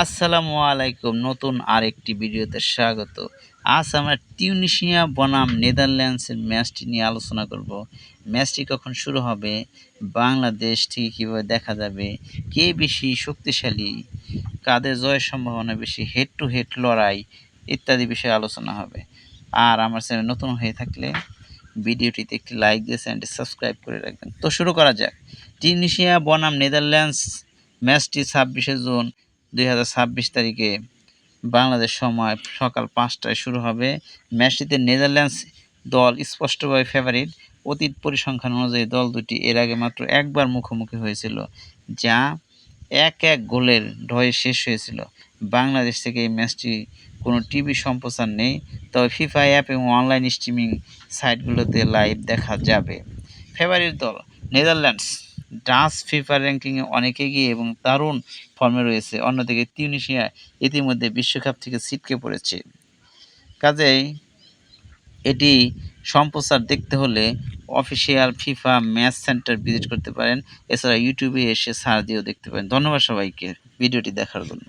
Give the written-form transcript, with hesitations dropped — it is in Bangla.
আসসালামু আলাইকুম, নতুন আরেকটি ভিডিওতে স্বাগত। আজ আমরা টিউনিশিয়া বনাম নেদারল্যান্ডসের ম্যাচটি নিয়ে আলোচনা করব। ম্যাচটি কখন শুরু হবে, বাংলাদেশ থেকে কীভাবে দেখা যাবে, কে বেশি শক্তিশালী, কাদের জয়ের সম্ভাবনা বেশি, হেড টু হেড লড়াই ইত্যাদি বিষয়ে আলোচনা হবে। আর আমার চ্যানেল নতুন হয়ে থাকলে ভিডিওটিতে একটি লাইক দিয়ে চ্যানেলটি সাবস্ক্রাইব করে রাখবেন। তো শুরু করা যাক। টিউনিশিয়া বনাম নেদারল্যান্ডস ম্যাচটি 26শে জুন 2026 তারিখে বাংলাদেশ সময় সকাল 5টায় শুরু হবে। ম্যাচটিতে নেদারল্যান্ডস দল স্পষ্টভাবে ফেভারিট। অতীত পরিসংখ্যান অনুযায়ী দল দুটি এর আগে মাত্র একবার মুখোমুখি হয়েছিল, যা 1-1 গোলের ড্রয়ে শেষ হয়েছিল। বাংলাদেশ থেকে এই ম্যাচটি কোনো টিভি সম্প্রচার নেই, তবে ফিফা অ্যাপ এবং অনলাইন স্ট্রিমিং সাইটগুলোতে লাইভ দেখা যাবে। ফেভারিট দল নেদারল্যান্ডস ডাচ ফিফা র্যাঙ্কিংয়ে অনেক এগিয়ে এবং দারুণ ফর্মে রয়েছে। অন্যদিকে তিউনিসিয়া ইতিমধ্যে বিশ্বকাপ থেকে ছিটকে পড়েছে। কাজেই এটি সম্প্রচার দেখতে হলে official FIFA match centre visit করতে পারেন। এছাড়া ইউটিউবে এসে সার্চ দিয়েও দেখতে পারেন। ধন্যবাদ সবাইকে ভিডিওটি দেখার জন্য।